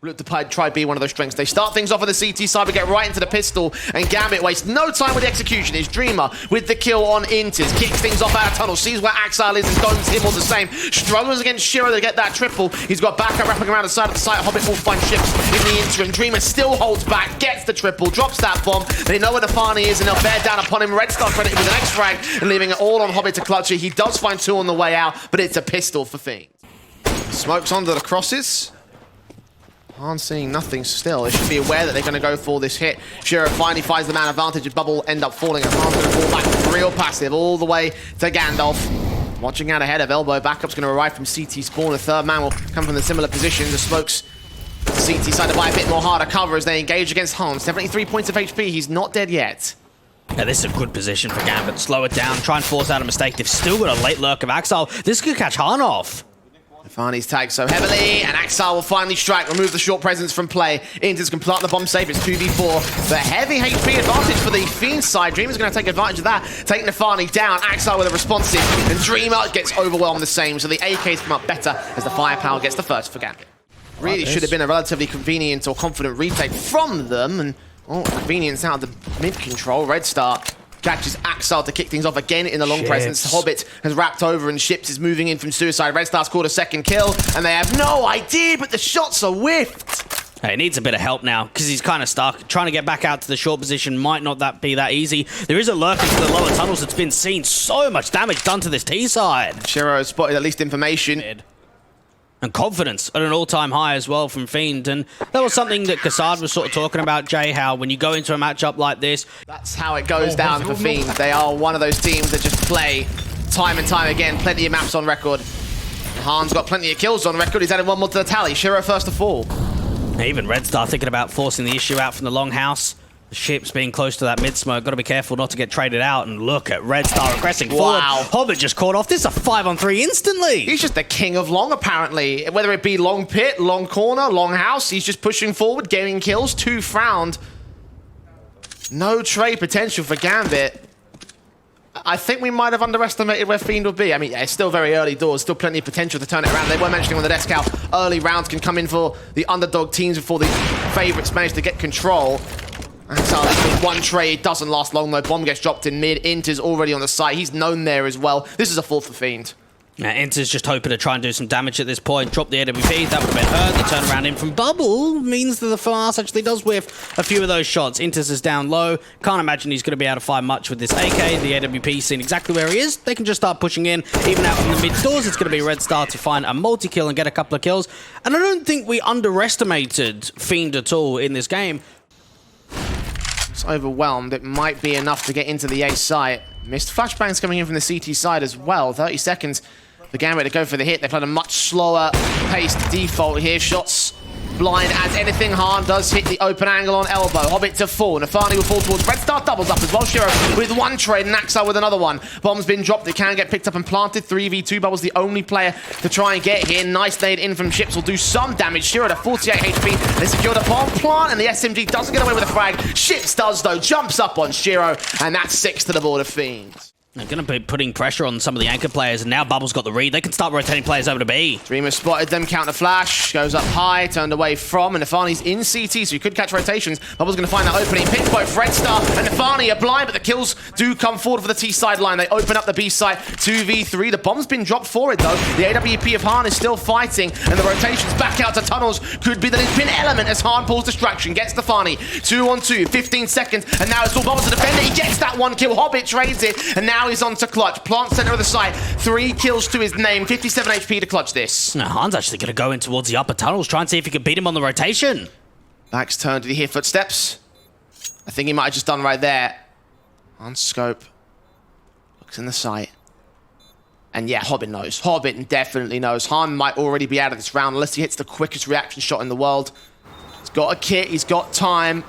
look to try be one of those strengths. They start things off on the CT side, but get right into the pistol, and Gambit wastes no time with the execution. It's Dreamer with the kill on Inters, kicks things off out of tunnel, sees where Axile is and domes him all the same. Struggles against Shiro to get that triple. He's got backup wrapping around the side of the site. Hobbit will find ships in the interim. Dreamer still holds back, gets the triple, drops that bomb. They know where the Farney is, and they'll bear down upon him. Red Star credited with an X-Frag, and leaving it all on Hobbit to clutch it. He does find two on the way out, but it's a pistol for Fiend. Smokes onto the crosses. Han seeing nothing still. They should be aware that they're going to go for this hit. Shiro finally finds the man advantage. Bubble end up falling, and Han's going to fall back real passive all the way to Gandalf. Watching out ahead of elbow. Backup's going to arrive from CT spawn. The third man will come from the similar position. The Smokes CT side to buy a bit more harder cover as they engage against Hans. 73 points of HP. He's not dead yet. Yeah, this is a good position for Gambit. Slow it down, try and force out a mistake. They've still got a late lurk of Axile. This could catch Han off. Farney's tagged so heavily, and Axile will finally strike, remove the short presence from play. Inters can plant the bomb safe, it's 2v4. The heavy HP advantage for the Fiend side. Dreamer's going to take advantage of that, taking the Farney down. Axile with a responsive, and Dreamer gets overwhelmed the same, so the AKs come up better as the firepower gets the first for Gambit. Really should have been a relatively convenient or confident retake from them, and convenience out of the mid-control. Red Star catches Axile to kick things off again in the long presence. Hobbit has wrapped over and Ships is moving in from Suicide. Red Star's scored a second kill, and they have no idea, but the shots are whiffed. Hey, he needs a bit of help now, because he's kind of stuck. Trying to get back out to the short position might not be that easy. There is a lurk into the lower tunnels that's been seen. So much damage done to this T side. Shiro has spotted at least information. And confidence at an all-time high as well from Fiend. And that was something that Kassad was sort of talking about, Jay, how when you go into a matchup like this... That's how it goes down for Fiend. They are one of those teams that just play time and time again. Plenty of maps on record. Han's got plenty of kills on record. He's added one more to the tally. Shiro first to fall. Even Red Star thinking about forcing the issue out from the longhouse. The Ships being close to that mid-smoke. Got to be careful not to get traded out. And look at Red Star aggressing forward. Hobbit just caught off. This is a 5-on-3 instantly. He's just the king of long, apparently. Whether it be long pit, long corner, long house, he's just pushing forward, getting kills. 2 frowned. No trade potential for Gambit. I think we might have underestimated where Fiend would be. I mean, it's still very early doors, still plenty of potential to turn it around. They were mentioning on the desk how early rounds can come in for the underdog teams before the favorites manage to get control. And so one trade doesn't last long though. Bomb gets dropped in mid. Inter's already on the site. He's known there as well. This is a fall for Fiend. Yeah, Inter's just hoping to try and do some damage at this point. Drop the AWP. That would have been hurt. The turnaround in from Bubble means that the Fast actually does whiff a few of those shots. Inter's is down low. Can't imagine he's going to be able to find much with this AK. The AWP seen exactly where he is. They can just start pushing in. Even out from the mid doors, it's going to be Red Star to find a multi-kill and get a couple of kills. And I don't think we underestimated Fiend at all in this game. It's overwhelmed. It might be enough to get into the A site. Missed flashbangs coming in from the CT side as well. 30 seconds for Gambit to go for the hit. They played a much slower paced default here. Shots blind as anything. Han does hit the open angle on elbow. Hobbit to fall. Nafani will fall towards Red Star. Doubles up as well. Shiro with one trade. And Axile with another one. Bomb's been dropped. It can get picked up and planted. 3v2. Bubble's the only player to try and get here. Nice nade in from Ships will do some damage. Shiro to 48 HP. They secure the bomb plant. And the SMG doesn't get away with a frag. Ships does though. Jumps up on Shiro. And that's 6 to the board of Fiend. They're going to be putting pressure on some of the anchor players, and now Bubble's got the read. They can start rotating players over to B. Dreamer spotted them, counter flash, goes up high, turned away from, and Nafani's in CT, so he could catch rotations. Bubble's going to find that opening. Picked both Red Star and Nafani are blind, but the kills do come forward for the T sideline. They open up the B side, 2v3. The bomb's been dropped for it, though. The AWP of Han is still fighting, and the rotations back out to tunnels could be the linchpin element as Han pulls distraction, gets Nafani. 2-on-2, 15 seconds, and now it's all Bubble to defend it. He gets that one kill. Hobbit trades it, and now he's on to clutch. Plant center of the site. 3 kills to his name. 57 HP to clutch this. Now, Han's actually going to go in towards the upper tunnels, try and see if he can beat him on the rotation. Back's turned. Did he hear footsteps? I think he might have just done right there. On scope. Looks in the site. And yeah, Hobbit knows. Hobbit definitely knows. Han might already be out of this round unless he hits the quickest reaction shot in the world. He's got a kit. He's got time.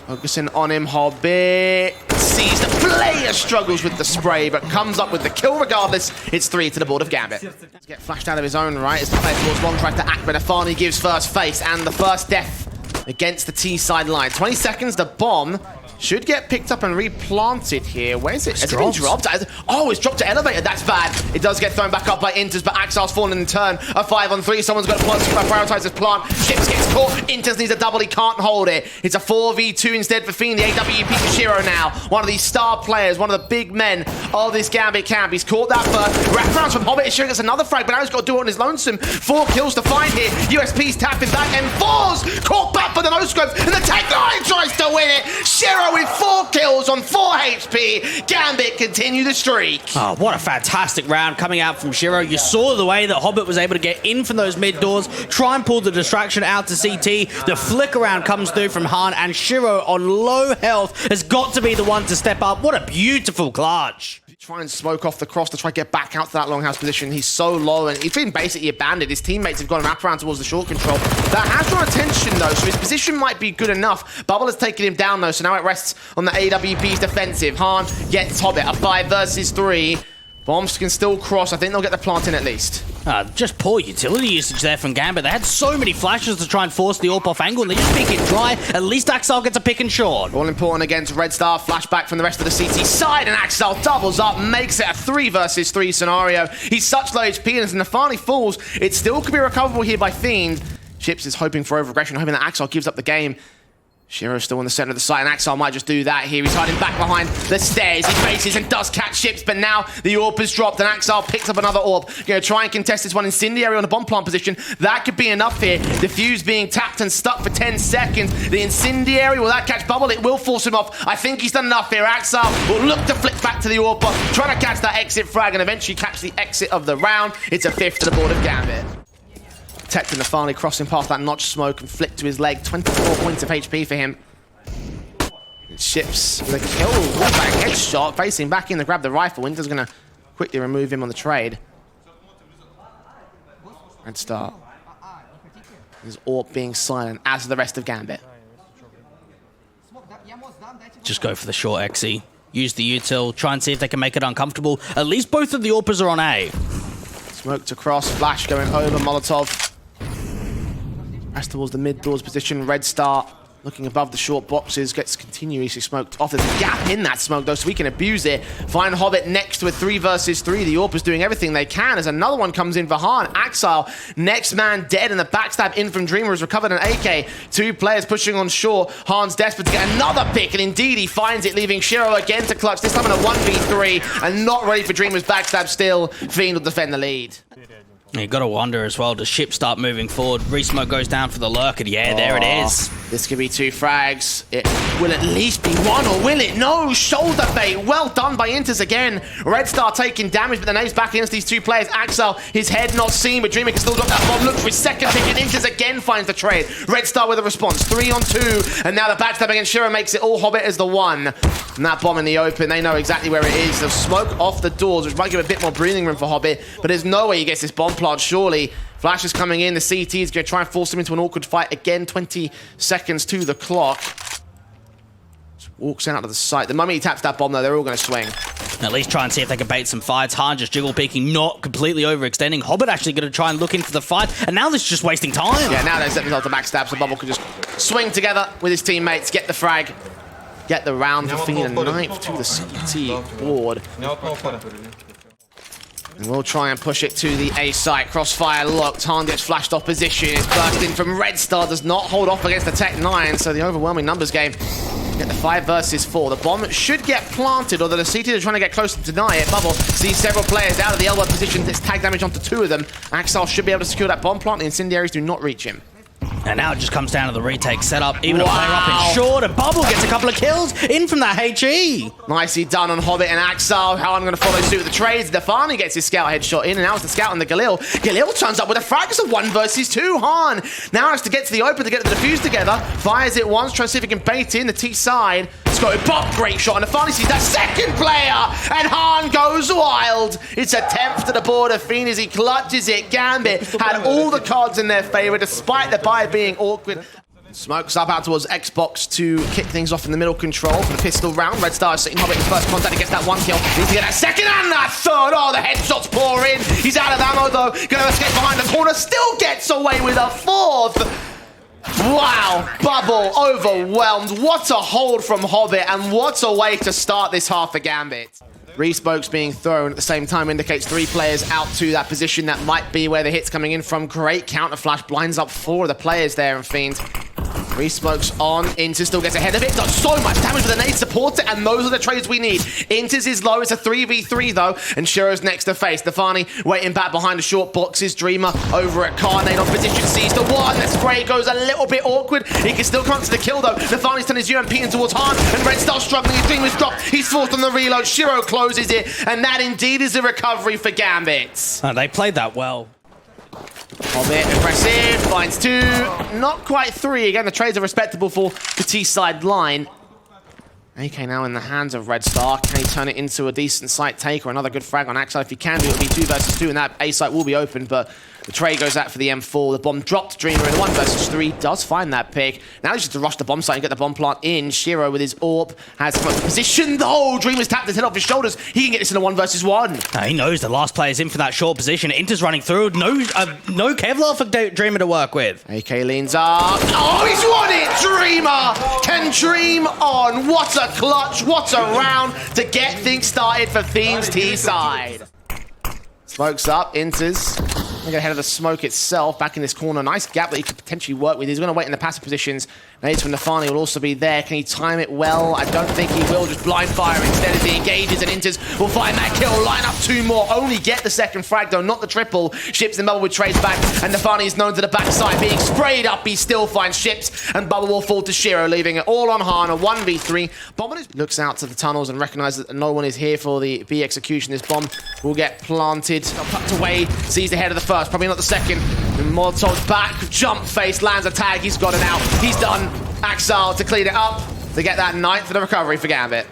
Focusing on him. Hobbit sees the player, struggles with the spray, but comes up with the kill regardless. It's 3 to the board of Gambit. Let's get flashed out of his own right as the player towards long tries to act, but Afani gives first face and the first death against the T side line. 20 seconds, the bomb should get picked up and replanted here. Where is it? Has it been dropped? Oh, it's dropped to elevator. That's bad. It does get thrown back up by Inters, but Axel's fallen in turn. A 5-on-3. Someone's got to prioritize this plant. Ships gets caught. Inters needs a double. He can't hold it. It's a 4v2 instead for Fiend. The AWP for Shiro now. One of these star players, one of the big men of this Gambit camp. He's caught that first. Wraparounds from Hobbit. Shiro gets another frag, but now he's got to do it on his lonesome. 4 kills to find here. USP's tapping back. M4's caught back for the no-scopes, and the Tech9 tries to win it. Shiro with 4 kills on 4 HP. Gambit continue the streak. Oh, what a fantastic round coming out from Shiro. You saw the way that Hobbit was able to get in from those mid doors, try and pull the distraction out to CT. The flick around comes through from Han, and Shiro on low health has got to be the one to step up. What a beautiful clutch. Try and smoke off the cross to try and get back out to that longhouse position. He's so low and he's been basically abandoned. His teammates have gone wrap around towards the short control. That has drawn attention though, so his position might be good enough. Bubble has taken him down though, so now it rests on the AWP's defensive. Han gets Hobbit, a 5 versus 3. Bombs can still cross. I think they'll get the plant in at least. Just poor utility usage there from Gambit. They had so many flashes to try and force the AWP off angle, and they just pick it dry. At least Axel gets a pick and short. All important against Red Star. Flashback from the rest of the CT side, and Axel doubles up, makes it a 3 versus 3 scenario. He's such low HP, and as Nafani falls, it still could be recoverable here by Fiend. Chips is hoping for over-aggression, hoping that Axel gives up the game. Shiro's still in the center of the site, and Axel might just do that here. He's hiding back behind the stairs. He faces and does catch Ships, but now the AWP has dropped, and Axel picks up another AWP. Going to try and contest this one. Incendiary on the bomb plant position. That could be enough here. Diffuse being tapped and stuck for 10 seconds. The Incendiary, will that catch Bubble? It will force him off. I think he's done enough here. Axel will look to flick back to the AWP, trying to catch that exit frag and eventually catch the exit of the round. It's a 5th to the board of Gambit. Protecting the finally crossing past that notch smoke and flick to his leg. 24 points of HP for him. Ships with a kill. Back headshot. Facing back in to grab the rifle. Winter's going to quickly remove him on the trade. Red Star. His AWP being silent, as are the rest of Gambit. Just go for the short XE. Use the util. Try and see if they can make it uncomfortable. At least both of the AWPers are on A. Smoke to cross. Flash going over. Molotov. Press towards the mid doors position. Red Star looking above the short boxes, gets continuously smoked off. There's a gap in that smoke though, so we can abuse it. Find Hobbit next to a 3 versus 3. The AWPers doing everything they can as another one comes in for Han. Axel, next man dead, and the backstab in from Dreamer has recovered an AK. 2 players pushing on shore. Han's desperate to get another pick, and indeed he finds it, leaving Shiro again to clutch, this time in a 1v3, and not ready for Dreamer's backstab still. Fiend will defend the lead. You got to wonder as well, does Ship start moving forward? Resmoke goes down for the lurk, and yeah, there it is. This could be 2 frags. It will at least be 1, or will it? No, shoulder bait. Well done by Inters again. Red Star taking damage, but the name's back against these 2 players. Axel, his head not seen, but Dreamer can still got that bomb. Looks for his second pick, and Inters again finds the trade. Red Star with a response. 3 on 2, and now the backstab against Shiro makes it all Hobbit as the 1. And that bomb in the open, they know exactly where it is. They'll smoke off the doors, which might give a bit more breathing room for Hobbit, but there's no way he gets this bomb plant, surely. Flash is coming in, the CT is going to try and force him into an awkward fight again. 20 seconds to the clock. Just walks out of the site. The moment he taps that bomb though, they're all going to swing. At least try and see if they can bait some fights. Han just jiggle peeking, not completely overextending. Hobbit actually going to try and look into the fight, and now this is just wasting time. Yeah, now they're setting themselves to backstab, so Bubble could just swing together with his teammates, get the frag, get the round for Fiend, and 9th to the CT board. And we'll try and push it to the A site. Crossfire locked. Han gets flashed off position. It's bursting from Red Star. Does not hold off against the Tech9. So the overwhelming numbers game. Get the 5 versus 4. The bomb should get planted, although the CT are trying to get close to deny it. Bubble sees several players out of the elbow position. It's tag damage onto 2 of them. Axel should be able to secure that bomb plant. The incendiaries do not reach him. And now it just comes down to the retake setup. Even a player up in short, and Bubble gets a couple of kills in from that HE. Nicely done on Hobbit and Axel. How I'm going to follow suit with the trades. Defani gets his scout headshot in, and now it's the scout on the Galil. Galil turns up with a frag. It's a 1 versus 2. Han now has to get to the open to get the defuse together. Fires it once, tries to see if he can bait in the T side. Scotty Pop, great shot, and Defani sees that second player, and Han goes wild. It's a 10th to the board of Fiend as he clutches it. Gambit had all the cards in their favor, despite the buy being awkward. Smokes up out towards Xbox to kick things off in the middle control for the pistol round. Red Star is sitting Hobbit in first contact. He gets that 1 kill. Needs to get that second and that third. Oh, the headshots pour in. He's out of ammo though. Going to escape behind the corner. Still gets away with a 4th. Wow, now. Bubble overwhelmed. What a hold from Hobbit, and what a way to start this half for Gambit. Re-smokes being thrown at the same time indicates 3 players out to that position. That might be where the hit's coming in from. Great counter flash, blinds up 4 of the players there, and Fiend. Re-smokes on, Intis still gets ahead of it, does so much damage with the nade, supports it, and those are the trades we need. Intis is low, it's a 3v3 though, and Shiro's next to face. Stefani waiting back behind the short boxes, Dreamer over at Carnade on position, sees the one, the spray goes a little bit awkward, he can still come to the kill though. Stefani's turned his UMP in towards Han, and Red Star struggling, his Dreamer's dropped, he's forced on the reload, Shiro closes it, and that indeed is a recovery for Gambit. They played that well. Hobbit, aggressive, finds 2, not quite 3. Again, the trades are respectable for the T-side line. AK now in the hands of Red Star. Can he turn it into a decent site take or another good frag on Axel? If he can do it, it'll be 2 versus 2, and that A site will be open, but the trade goes out for the M4. The bomb dropped. Dreamer in 1 versus 3 does find that pick. Now he's just to rush the bomb site and get the bomb plant in. Shiro with his AWP has come up to position though. Dreamer's tapped his head off his shoulders. He can get this in a 1 versus 1. He knows the last player's in for that short position. Inter's running through. No Kevlar for Dreamer to work with. AK leans up. Oh, he's won it! Dreamer can dream on. What a clutch. What a round to get things started for Fiend's T-side. Smokes up, enters. Get ahead of the smoke itself, back in this corner. Nice gap that he could potentially work with. He's going to wait in the passive positions. Nades from Nafani will also be there. Can he time it well? I don't think he will. Just blind fire instead as he engages, and Inters will find that kill. Line up 2 more. Only get the second frag, though, not the triple. Ships and Bubble with trades back, and Nafani is known to the backside. Being sprayed up, he still finds Ships, and Bubble will fall to Shiro, leaving it all on Han. A 1v3. Bomber looks out to the tunnels and recognizes that no one is here for the B execution. This bomb will get planted. Tucked away, sees the head of the first, probably not the second. Molotov's back, jump face, lands a tag, he's got it out. He's done. Axel to clean it up, to get that 9th for the recovery for Gambit.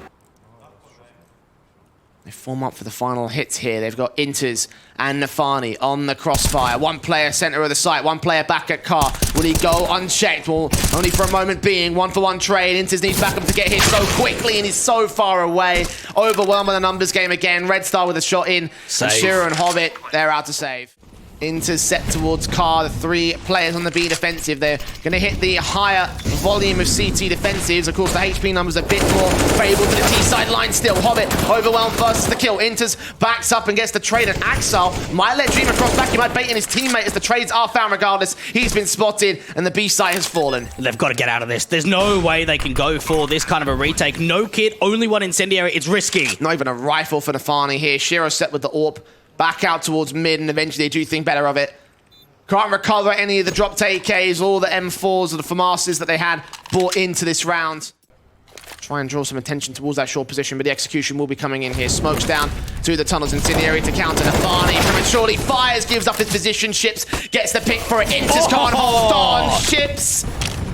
They form up for the final hits here. They've got Inters and Nafani on the crossfire. 1 player center of the site, 1 player back at car. Will he go unchecked? Well, only for a moment being. 1-for-1 trade. Inters needs backup to get hit so quickly, and he's so far away. Overwhelmed by the numbers game again. Red Star with a shot in. And Shiro and Hobbit, they're out to save. Inters set towards Car, the 3 players on the B defensive. They're going to hit the higher volume of CT defensives. Of course, the HP numbers a bit more favorable to the T-side line still. Hobbit overwhelmed versus the kill. Inters backs up and gets the trade, and Axel might let Dreamer cross back. He might bait in his teammate as the trades are found regardless. He's been spotted, and the B site has fallen. They've got to get out of this. There's no way they can go for this kind of a retake. No kit, only 1 incendiary. It's risky. Not even a rifle for Nafani here. Shiro set with the AWP. Back out towards mid, and eventually they do think better of it. Can't recover any of the dropped AKs or the M4s or the FAMASs that they had brought into this round. Try and draw some attention towards that short position, but the execution will be coming in here. Smokes down to the tunnels incendiary to counter Nafani. Prematurely fires, gives up his position. Ships gets the pick for it. Inters can't hold on. Ships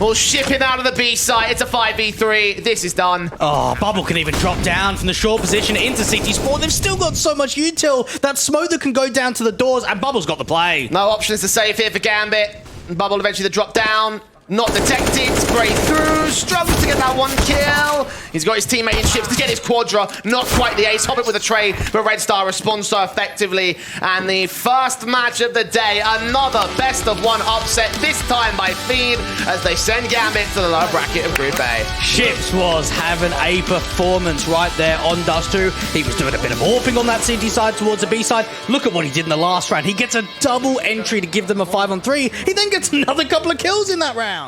will ship him out of the B site. It's a 5v3. This is done. Oh, Bubble can even drop down from the short position into CT Sport. They've still got so much util. That smoke that can go down to the doors, and Bubble's got the play. No options to save here for Gambit. Bubble eventually the drop down. Not detected, spray through, struggles to get that 1 kill. He's got his teammate in Ships to get his quadra, not quite the ace. Hobbit with a trade, but Red Star responds so effectively. And the first match of the day, another best of 1 upset, this time by Fiend, as they send Gambit to the lower bracket of Group A. Ships was having a performance right there on Dust 2. He was doing a bit of AWPing on that CT side towards the B side. Look at what he did in the last round. He gets a double entry to give them a 5-on-3. He then gets another couple of kills in that round.